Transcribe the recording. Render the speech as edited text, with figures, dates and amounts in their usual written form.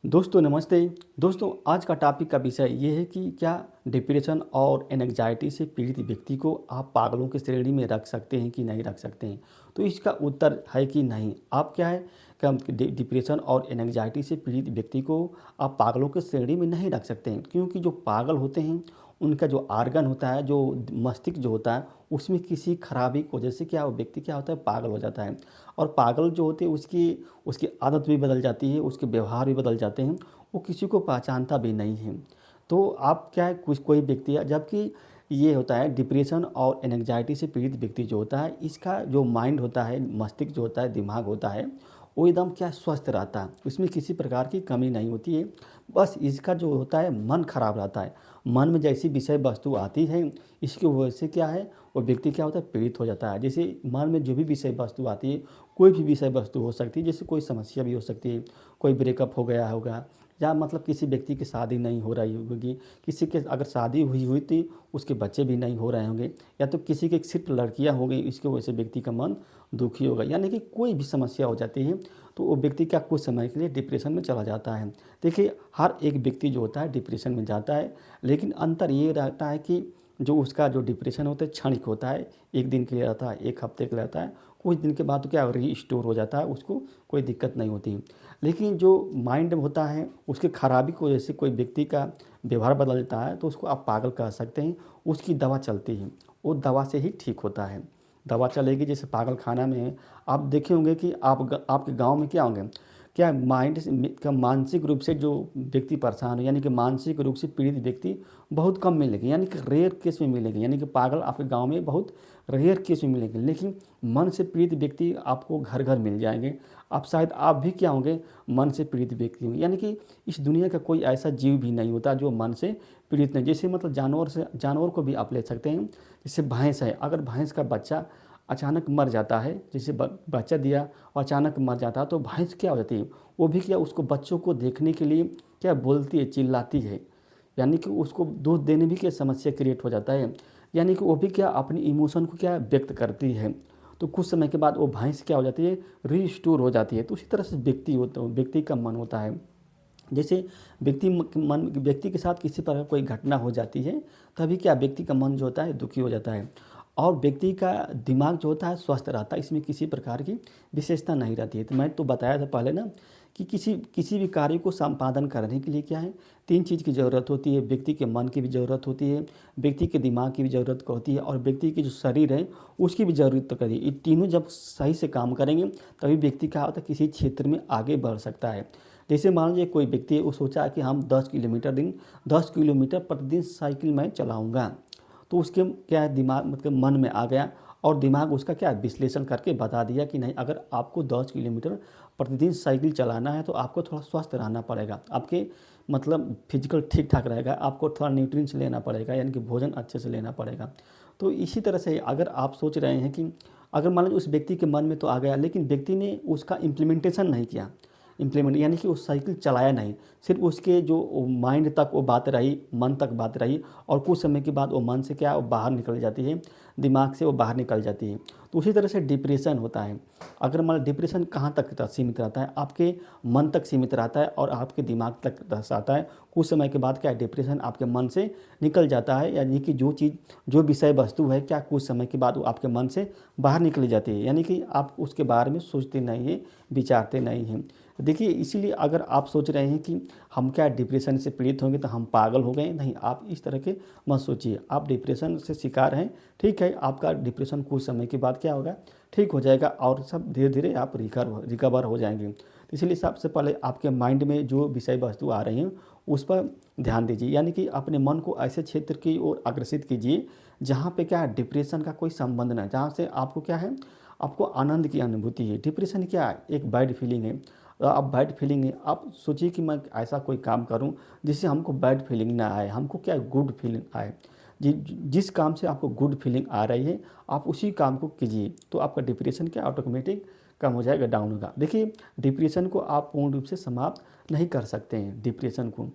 दोस्तों नमस्ते। दोस्तों आज का टॉपिक का विषय ये है कि क्या डिप्रेशन और एंग्जाइटी से पीड़ित व्यक्ति को आप पागलों की श्रेणी में रख सकते हैं कि नहीं रख सकते हैं। तो इसका उत्तर है कि नहीं। आप क्या है क्या डिप्रेशन और एंग्जाइटी से पीड़ित व्यक्ति को आप पागलों की श्रेणी में नहीं रख सकते हैं, क्योंकि जो पागल होते हैं उनका जो आर्गन होता है, जो मस्तिष्क जो होता है, उसमें किसी खराबी की वजह से क्या वो व्यक्ति क्या होता है, पागल हो जाता है। और पागल जो होते हैं उसकी उसकी आदत भी बदल जाती है, उसके व्यवहार भी बदल जाते हैं, वो किसी को पहचानता भी नहीं है। तो आप क्या है, कुछ कोई व्यक्ति है, जबकि ये होता है डिप्रेशन और एंग्जाइटी से पीड़ित व्यक्ति जो होता है, इसका जो माइंड होता है, मस्तिष्क जो होता है, दिमाग होता है, वो एकदम क्या स्वस्थ रहता है, उसमें किसी प्रकार की कमी नहीं होती है। बस इसका जो होता है मन खराब रहता है। मन में जैसी विषय वस्तु आती है, इसकी वजह से क्या है, वो व्यक्ति क्या होता है, पीड़ित हो जाता है। जैसे मन में जो भी विषय वस्तु आती है, कोई भी विषय वस्तु हो सकती है, जैसे कोई समस्या भी हो सकती है, कोई ब्रेकअप हो गया होगा, या मतलब किसी व्यक्ति की शादी नहीं हो रही होगी, किसी के अगर शादी हुई हुई थी उसके बच्चे भी नहीं हो रहे होंगे, या तो किसी के सिर्फ लड़कियां हो गई, इसकी वजह से व्यक्ति का मन दुखी होगा, यानी कि कोई भी समस्या हो जाती है तो वो व्यक्ति क्या कुछ समय के लिए डिप्रेशन में चला जाता है। देखिए हर एक व्यक्ति जो होता है डिप्रेशन में जाता है, लेकिन अंतर ये रहता है कि जो उसका जो डिप्रेशन होता है क्षणिक होता है, एक दिन के लिए रहता है, एक हफ्ते के लिए रहता है, कुछ दिन के बाद तो क्या रीस्टोर हो जाता है, उसको कोई दिक्कत नहीं होती। लेकिन जो माइंड होता है उसकी खराबी की वजह से कोई व्यक्ति का व्यवहार बदलता है तो उसको आप पागल कह सकते हैं। उसकी दवा चलती है, वो दवा से ही ठीक होता है। दवा चलेगी, जैसे पागल खाना में आप देखे होंगे कि आपके गांव में क्या होंगे, क्या माइंड से का मानसिक रूप से जो व्यक्ति परेशान हो, यानी कि मानसिक रूप से पीड़ित व्यक्ति बहुत कम मिलेंगे, यानी कि रेयर केस में मिलेंगे, यानी कि पागल आपके गांव में बहुत रेयर केस में मिलेंगे। लेकिन मन से पीड़ित व्यक्ति आपको घर घर मिल जाएंगे। आप शायद आप भी क्या होंगे, मन से पीड़ित व्यक्ति होंगे। यानी कि इस दुनिया का कोई ऐसा जीव भी नहीं होता जो मन से पीड़ित नहीं। जैसे मतलब जानवर को भी आप ले सकते हैं। जैसे भैंस है, अगर भैंस का बच्चा अचानक मर जाता है, जैसे बच्चा दिया और अचानक मर जाता है, तो भैंस क्या हो जाती है, वो भी क्या उसको बच्चों को देखने के लिए क्या बोलती है, चिल्लाती है। यानी कि उसको दूध देने भी क्या समस्या क्रिएट हो जाता है। यानी कि वो भी क्या अपनी इमोशन को क्या व्यक्त करती है। तो कुछ समय के बाद वो भैंस क्या हो जाती है, रीस्टोर हो जाती है। तो उसी तरह से व्यक्ति का मन होता है। जैसे व्यक्ति के साथ किसी प्रकार कोई घटना हो जाती है, तभी क्या व्यक्ति का मन जो होता है दुखी हो जाता है। और व्यक्ति का दिमाग जो होता है स्वस्थ रहता है, इसमें किसी प्रकार की विशेषता नहीं रहती है। तो मैं तो बताया था पहले ना कि किसी भी कार्य को संपादन करने के लिए क्या है, तीन चीज़ की ज़रूरत होती है। व्यक्ति के मन की भी ज़रूरत होती है, व्यक्ति के दिमाग की भी ज़रूरत होती है, और व्यक्ति की जो शरीर है उसकी भी ज़रूरत तो करिए। ये तीनों जब सही से काम करेंगे तभी व्यक्ति क्या होता है, किसी क्षेत्र में आगे बढ़ सकता है। जैसे मान लीजिए कोई व्यक्ति है, वो सोचा कि हम 10 किलोमीटर प्रतिदिन साइकिल मैं चलाऊँगा। तो उसके क्या है, दिमाग मतलब मन में आ गया, और दिमाग उसका क्या विश्लेषण करके बता दिया कि नहीं, अगर आपको 10 किलोमीटर प्रतिदिन साइकिल चलाना है तो आपको थोड़ा स्वस्थ रहना पड़ेगा, आपके मतलब फिजिकल ठीक ठाक रहेगा, आपको थोड़ा न्यूट्रिएंट्स लेना पड़ेगा, यानी कि भोजन अच्छे से लेना पड़ेगा। तो इसी तरह से अगर आप सोच रहे हैं कि अगर मान लीजिए उस व्यक्ति के मन में तो आ गया, लेकिन व्यक्ति ने उसका इम्प्लीमेंटेशन नहीं किया, यानी कि वो साइकिल चलाया नहीं, सिर्फ उसके जो माइंड तक वो बात रही, मन तक बात रही, और कुछ समय के बाद वो मन से क्या वो बाहर निकल जाती है, दिमाग से वो बाहर निकल जाती है। तो उसी तरह से डिप्रेशन होता है। अगर मान डिप्रेशन कहाँ तक सीमित रहता है, आपके मन तक सीमित रहता है और आपके दिमाग तक रह जाता है। कुछ समय के बाद क्या डिप्रेशन आपके मन से निकल जाता है, यानी कि जो विषय वस्तु है क्या कुछ समय के बाद वो आपके मन से बाहर निकल जाती है, यानी कि आप उसके बारे में सोचते नहीं हैं, विचारते नहीं हैं। देखिए इसीलिए अगर आप सोच रहे हैं कि हम क्या डिप्रेशन से पीड़ित होंगे तो हम पागल हो गए, नहीं, आप इस तरह के मत सोचिए। आप डिप्रेशन से शिकार हैं, ठीक है, आपका डिप्रेशन कुछ समय के बाद क्या होगा, ठीक हो जाएगा, और सब धीरे धीरे आप रिकवर हो जाएंगे। तो इसलिए सबसे पहले आपके माइंड में जो विषय वस्तु आ रही हैं उस पर ध्यान दीजिए, यानी कि अपने मन को ऐसे क्षेत्र की ओर अग्रसित कीजिए जहाँ पे क्या है डिप्रेशन का कोई संबंध नहीं, जहाँ से आपको क्या है, आपको आनंद की अनुभूति है। डिप्रेशन क्या है, एक बैड फीलिंग है। अब बैड फीलिंग है, आप सोचिए कि मैं ऐसा कोई काम करूं जिससे हमको बैड फीलिंग ना आए, हमको क्या गुड फीलिंग आए। जिस काम से आपको गुड फीलिंग आ रही है आप उसी काम को कीजिए, तो आपका डिप्रेशन क्या ऑटोमेटिक कम हो जाएगा, डाउन होगा। देखिए डिप्रेशन को आप पूर्ण रूप से समाप्त नहीं कर सकते हैं डिप्रेशन को,